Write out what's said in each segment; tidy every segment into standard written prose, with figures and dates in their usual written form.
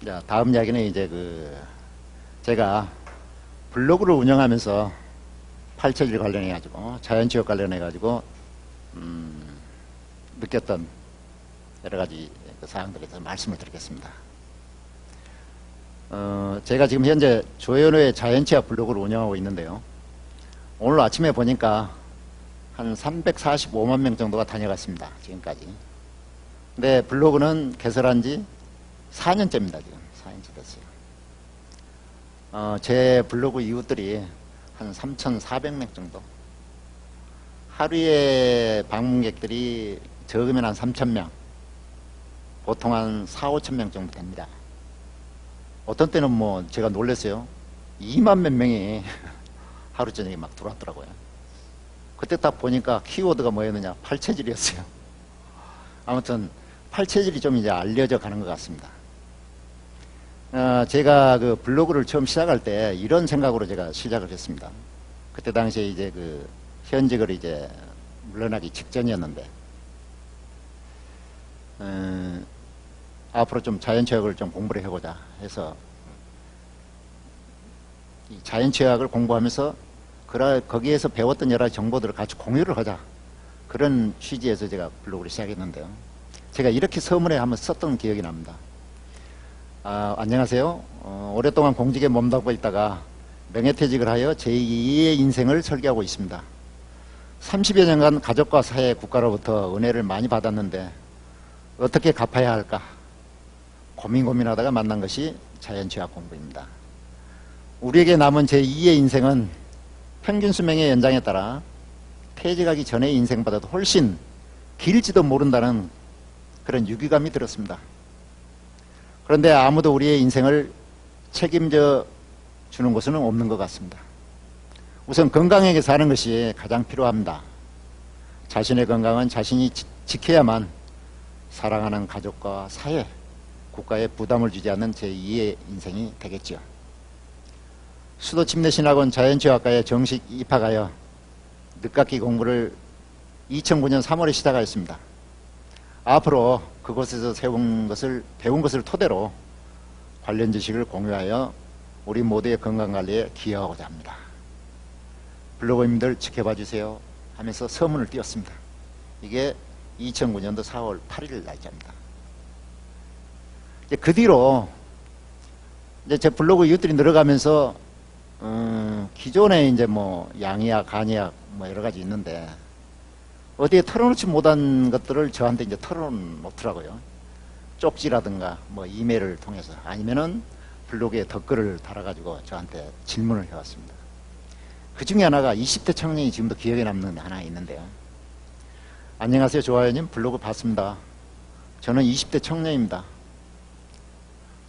자, 다음 이야기는 이제 제가 블로그를 운영하면서 팔체질 관련해 가지고 자연치유 관련해 가지고 느꼈던 여러 가지 사항들에 대해서 말씀을 드리겠습니다. 제가 지금 현재 조현우의 자연치유 블로그를 운영하고 있는데요. 오늘 아침에 보니까 한 345만 명 정도가 다녀갔습니다. 지금까지. 근데 블로그는 개설한 지 4년째입니다. 지금 4년째 됐어요. 제 블로그 이웃들이 한 3,400명 정도. 하루에 방문객들이 적으면 한 3,000명, 보통 한 4, 5,000명 정도 됩니다. 어떤 때는 뭐 제가 놀랐어요. 2만 몇 명이 하루 저녁에 막 들어왔더라고요. 그때 딱 보니까 키워드가 뭐였느냐, 팔체질이었어요. 아무튼 팔체질이 좀 이제 알려져 가는 것 같습니다. 제가 그 블로그를 처음 시작할 때 이런 생각으로 제가 시작을 했습니다. 그때 당시에 이제 현직을 이제 물러나기 직전이었는데, 앞으로 좀 자연체육을 좀 공부를 해보자 해서 이 자연체육을 공부하면서 거기에서 배웠던 여러 가지 정보들을 같이 공유를 하자, 그런 취지에서 제가 블로그를 시작했는데요. 제가 이렇게 서문에 한번 썼던 기억이 납니다. 안녕하세요. 오랫동안 공직에 몸담고 있다가 명예퇴직을 하여 제2의 인생을 설계하고 있습니다. 30여 년간 가족과 사회, 국가로부터 은혜를 많이 받았는데 어떻게 갚아야 할까 고민하다가 만난 것이 자연치유학 공부입니다. 우리에게 남은 제2의 인생은 평균 수명의 연장에 따라 퇴직하기 전의 인생보다도 훨씬 길지도 모른다는 그런 유기감이 들었습니다. 그런데 아무도 우리의 인생을 책임져 주는 곳은 없는 것 같습니다. 우선 건강하게 사는 것이 가장 필요합니다. 자신의 건강은 자신이 지켜야만 사랑하는 가족과 사회, 국가에 부담을 주지 않는 제2의 인생이 되겠죠. 수도침례신학원 자연치유학과에 정식 입학하여 늦깎이 공부를 2009년 3월에 시작하였습니다. 앞으로 그곳에서 배운 것을 토대로 관련 지식을 공유하여 우리 모두의 건강관리에 기여하고자 합니다. 블로거님들 지켜봐 주세요 하면서 서문을 띄웠습니다. 이게 2009년도 4월 8일 날짜입니다. 이제 그 뒤로 이제 제 블로그 이웃들이 늘어가면서 기존에 이제 뭐 양의학, 간의학 뭐 여러 가지 있는데 어디에 털어놓지 못한 것들을 저한테 이제 털어놓더라고요. 쪽지라든가 뭐 이메일을 통해서, 아니면은 블로그에 댓글을 달아가지고 저한테 질문을 해왔습니다. 그 중에 하나가 20대 청년이 지금도 기억에 남는 하나 있는데요. 안녕하세요, 조아연님. 블로그 봤습니다. 저는 20대 청년입니다.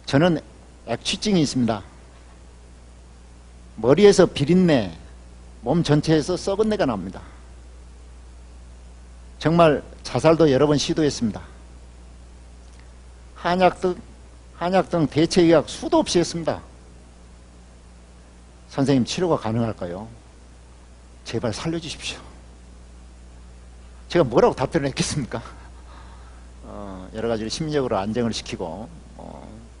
저는 액취증이 있습니다. 머리에서 비린내, 몸 전체에서 썩은 내가 납니다. 정말 자살도 여러 번 시도했습니다. 한약 등 대체의학 수도 없이 했습니다. 선생님, 치료가 가능할까요? 제발 살려주십시오. 제가 뭐라고 답변을 했겠습니까? 여러 가지로 심리적으로 안정을 시키고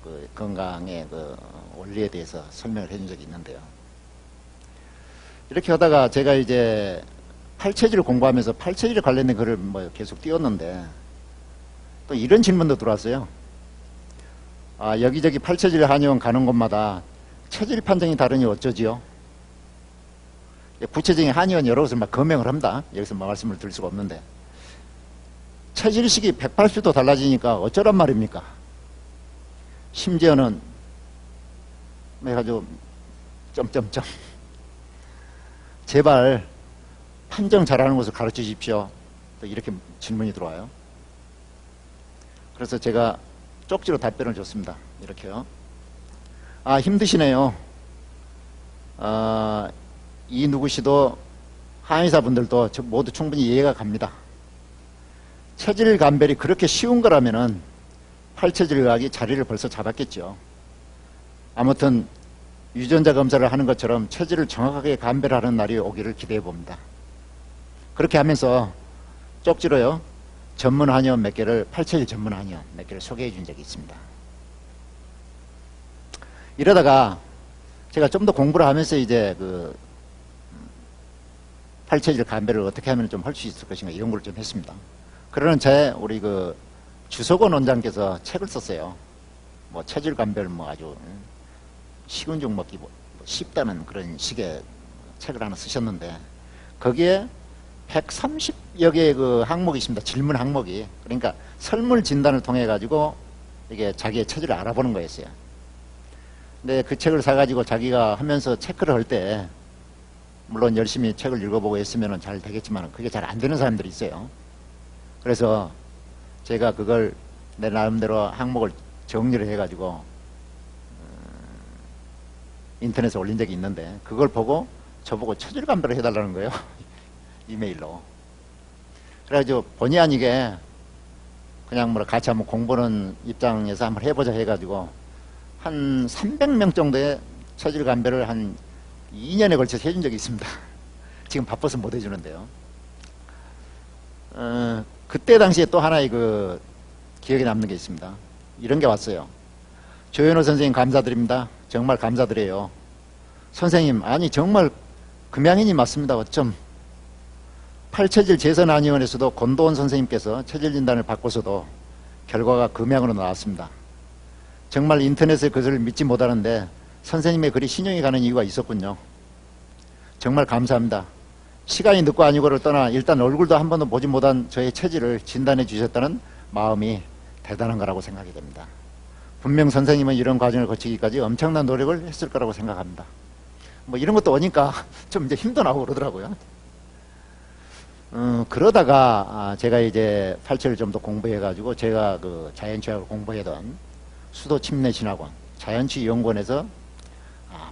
그 건강의 그 원리에 대해서 설명을 해준 적이 있는데요. 이렇게 하다가 제가 이제 팔체질을 공부하면서 팔체질에 관련된 글을 뭐 계속 띄웠는데 또 이런 질문도 들어왔어요. 여기저기 팔체질 한의원 가는 곳마다 체질 판정이 다르니 어쩌지요? 구체적인 한의원 여러 곳을 막 검명을 합니다. 여기서 말씀을 드릴 수가 없는데, 체질식이 180도 달라지니까 어쩌란 말입니까? 심지어는 해가지고 점점점 제발 판정 잘하는 것을 가르쳐 주십시오. 또 이렇게 질문이 들어와요. 그래서 제가 쪽지로 답변을 줬습니다. 이렇게요. 힘드시네요. 이 누구시도 한의사분들도 모두 충분히 이해가 갑니다. 체질 감별이 그렇게 쉬운 거라면은 팔체질의학이 자리를 벌써 잡았겠죠. 아무튼 유전자 검사를 하는 것처럼 체질을 정확하게 감별하는 날이 오기를 기대해 봅니다. 그렇게 하면서 쪽지로요, 전문 한의원 몇 개를, 팔체질 전문 한의원 몇 개를 소개해 준 적이 있습니다. 이러다가 제가 좀 더 공부를 하면서 이제 그 팔체질 감배를 어떻게 하면 좀 할 수 있을 것인가 연구를 좀 했습니다. 그러는 우리 그 주석원 원장께서 책을 썼어요. 뭐 체질 감배를 뭐 아주 식은 죽 먹기 뭐 쉽다는 그런 식의 책을 하나 쓰셨는데 거기에 130여 개의 그 항목이 있습니다. 질문 항목이. 그러니까 설문 진단을 통해 가지고 이게 자기의 체질을 알아보는 거였어요. 근데 그 책을 사가지고 자기가 하면서 체크를 할 때 물론 열심히 책을 읽어보고 했으면 잘 되겠지만 그게 잘 안 되는 사람들이 있어요. 그래서 제가 그걸 내 나름대로 항목을 정리를 해가지고 인터넷에 올린 적이 있는데 그걸 보고 저보고 체질 감배를 해달라는 거예요. 이메일로. 그래가지고 본의 아니게 그냥 뭐 같이 한번 공부하는 입장에서 한번 해보자 해가지고 한 300명 정도의 체질 감배를 한 2년에 걸쳐서 해준 적이 있습니다. 지금 바빠서 못 해주는데요. 그때 당시에 또 하나의 그 기억에 남는 게 있습니다. 이런 게 왔어요. 조현호 선생님 감사드립니다. 정말 감사드려요. 선생님, 아니 정말 금양인이 맞습니다. 어쩜 팔체질 재선안위원회에서도 권도원 선생님께서 체질 진단을 받고서도 결과가 금양으로 나왔습니다. 정말 인터넷의 것을 믿지 못하는데 선생님의 글이 신용이 가는 이유가 있었군요. 정말 감사합니다. 시간이 늦고 아니고를 떠나 일단 얼굴도 한 번도 보지 못한 저의 체질을 진단해 주셨다는 마음이 대단한 거라고 생각이 됩니다. 분명 선생님은 이런 과정을 거치기까지 엄청난 노력을 했을 거라고 생각합니다. 뭐 이런 것도 오니까 좀 이제 힘도 나고 그러더라고요. 그러다가 제가 이제 팔체를 좀 더 공부해가지고 제가 그 자연치유학을 공부하던 수도침례신학원 자연치유연구원에서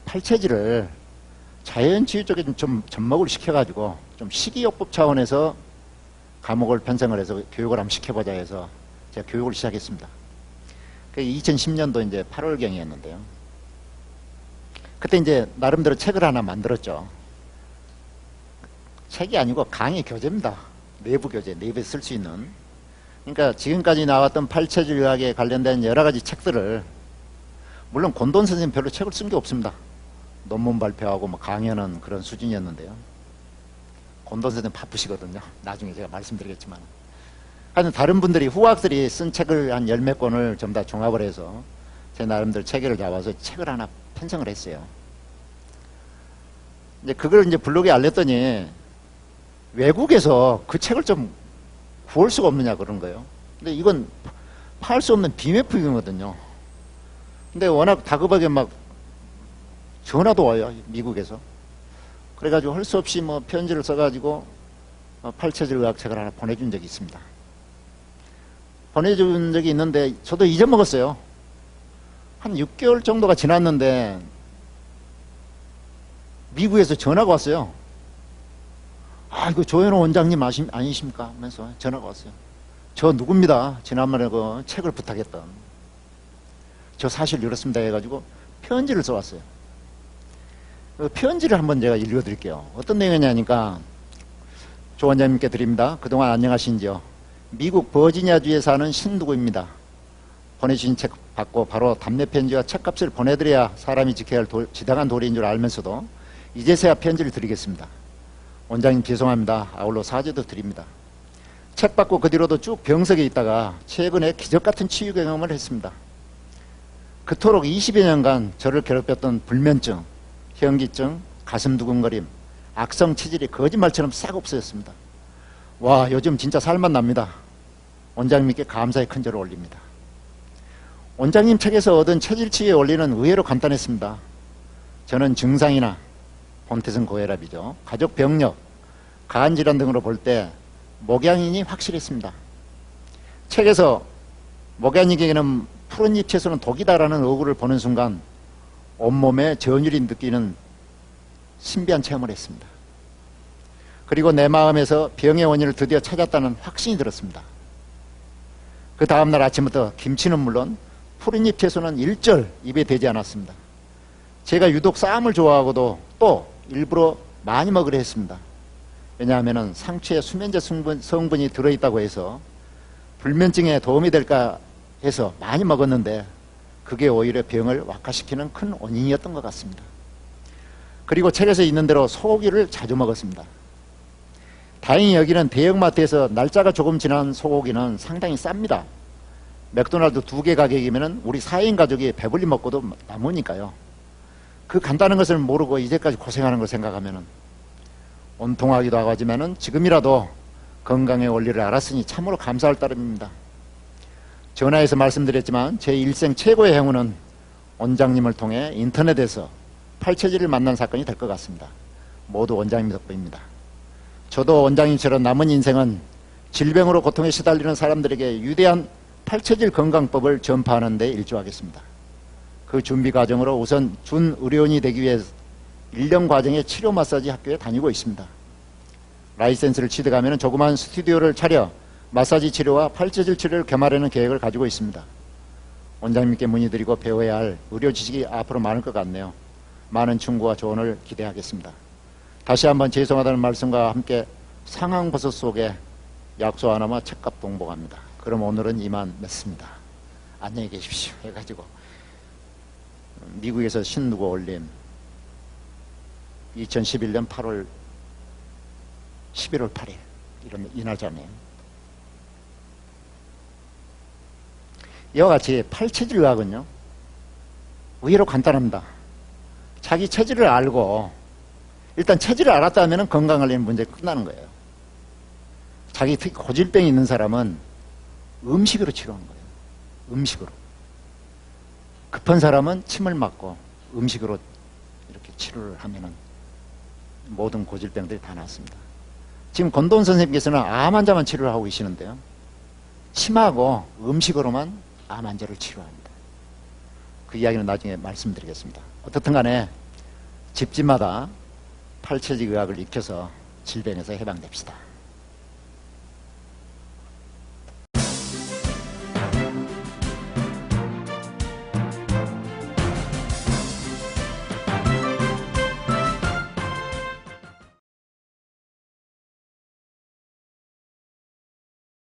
팔체질을 자연치유 쪽에 좀 접목을 시켜가지고 좀 식이요법 차원에서 과목을 편성을 해서 교육을 한번 시켜보자 해서 제가 교육을 시작했습니다. 그게 2010년도 이제 8월경이었는데요. 그때 이제 나름대로 책을 하나 만들었죠. 책이 아니고 강의 교재입니다. 내부 교재, 내부에 쓸 수 있는. 그러니까 지금까지 나왔던 팔체질 의학에 관련된 여러 가지 책들을 물론 권도원 선생님 별로 책을 쓴 게 없습니다. 논문 발표하고 뭐 강연은 그런 수준이었는데요. 권도원 선생님 바쁘시거든요. 나중에 제가 말씀드리겠지만. 하여튼 다른 분들이 후학들이 쓴 책을 한 10몇 권을 전부 다 종합을 해서 제 나름대로 체계를 잡아서 책을 하나 편성을 했어요. 이제 그걸 이제 블로그에 알렸더니 외국에서 그 책을 좀 구할 수가 없느냐 그런 거예요. 근데 이건 팔 수 없는 비매품이거든요. 근데 워낙 다급하게 막 전화도 와요, 미국에서. 그래가지고 할 수 없이 뭐 편지를 써가지고 팔체질 의학책을 하나 보내준 적이 있습니다. 보내준 적이 있는데 저도 잊어먹었어요. 한 6개월 정도가 지났는데 미국에서 전화가 왔어요. 아, 이거 조현호 원장님 아니십니까? 하면서 전화가 왔어요. 저 누굽니다. 지난번에 그 책을 부탁했던. 저 사실 이렇습니다 해가지고 편지를 써왔어요. 그 편지를 한번 제가 읽어드릴게요. 어떤 내용이냐니까 조 원장님께 드립니다. 그동안 안녕하신지요. 미국 버지니아주에 사는 신누구입니다. 보내주신 책 받고 바로 답례 편지와 책값을 보내드려야 사람이 지켜야 할 지당한 도리인 줄 알면서도 이제서야 편지를 드리겠습니다. 원장님 죄송합니다. 아울러 사죄도 드립니다. 책 받고 그 뒤로도 쭉 병석에 있다가 최근에 기적같은 치유 경험을 했습니다. 그토록 20여 년간 저를 괴롭혔던 불면증, 현기증, 가슴 두근거림, 악성 체질이 거짓말처럼 싹 없어졌습니다. 와, 요즘 진짜 살만 납니다. 원장님께 감사의 큰절을 올립니다. 원장님 책에서 얻은 체질 치유의 원리는 의외로 간단했습니다. 저는 증상이나 본태성 고혈압이죠. 가족 병력, 간질환 등으로 볼 때 목양인이 확실했습니다. 책에서 목양인에게는 푸른 잎 채소는 독이다라는 어구를 보는 순간 온몸에 전율이 느끼는 신비한 체험을 했습니다. 그리고 내 마음에서 병의 원인을 드디어 찾았다는 확신이 들었습니다. 그 다음날 아침부터 김치는 물론 푸른 잎 채소는 일절 입에 대지 않았습니다. 제가 유독 쌈을 좋아하고도 또 일부러 많이 먹으려 했습니다. 왜냐하면 상추에 수면제 성분이 들어있다고 해서 불면증에 도움이 될까 해서 많이 먹었는데 그게 오히려 병을 악화시키는 큰 원인이었던 것 같습니다. 그리고 책에서 있는 대로 소고기를 자주 먹었습니다. 다행히 여기는 대형마트에서 날짜가 조금 지난 소고기는 상당히 쌉니다. 맥도날드 2개 가격이면 우리 4인 가족이 배불리 먹고도 남으니까요. 그 간단한 것을 모르고 이제까지 고생하는 걸 생각하면 온통하기도 하지만 지금이라도 건강의 원리를 알았으니 참으로 감사할 따름입니다. 전화해서 말씀드렸지만 제 일생 최고의 행운은 원장님을 통해 인터넷에서 팔처지를 만난 사건이 될 것 같습니다. 모두 원장님 덕분입니다. 저도 원장님처럼 남은 인생은 질병으로 고통에 시달리는 사람들에게 위대한 팔처질 건강법을 전파하는 데 일조하겠습니다. 그 준비 과정으로 우선 준의료인이 되기 위해 1년 과정의 치료 마사지 학교에 다니고 있습니다. 라이센스를 취득하면 조그만 스튜디오를 차려 마사지 치료와 팔처질 치료를 겸하려는 계획을 가지고 있습니다. 원장님께 문의드리고 배워야 할 의료 지식이 앞으로 많을 것 같네요. 많은 충고와 조언을 기대하겠습니다. 다시 한번 죄송하다는 말씀과 함께 상황버섯 속에 약속 하나마 책값 동봉합니다. 그럼 오늘은 이만 맺습니다. 안녕히 계십시오 해가지고 미국에서 신누가 올린 2011년 8월 11월 8일 이 날짜네요. 이와 같이 팔체질의학은요 의외로 간단합니다. 자기 체질을 알고 일단 체질을 알았다면 건강 관련 문제가 끝나는 거예요. 자기 특히 고질병이 있는 사람은 음식으로 치료하는 거예요. 음식으로. 급한 사람은 침을 맞고 음식으로 이렇게 치료를 하면은 모든 고질병들이 다 낫습니다. 지금 권도원 선생님께서는 암 환자만 치료를 하고 계시는데요. 침하고 음식으로만 암 환자를 치료합니다. 그 이야기는 나중에 말씀드리겠습니다. 어떻든 간에 집집마다 팔처지 의학을 익혀서 질병에서 해방됩시다.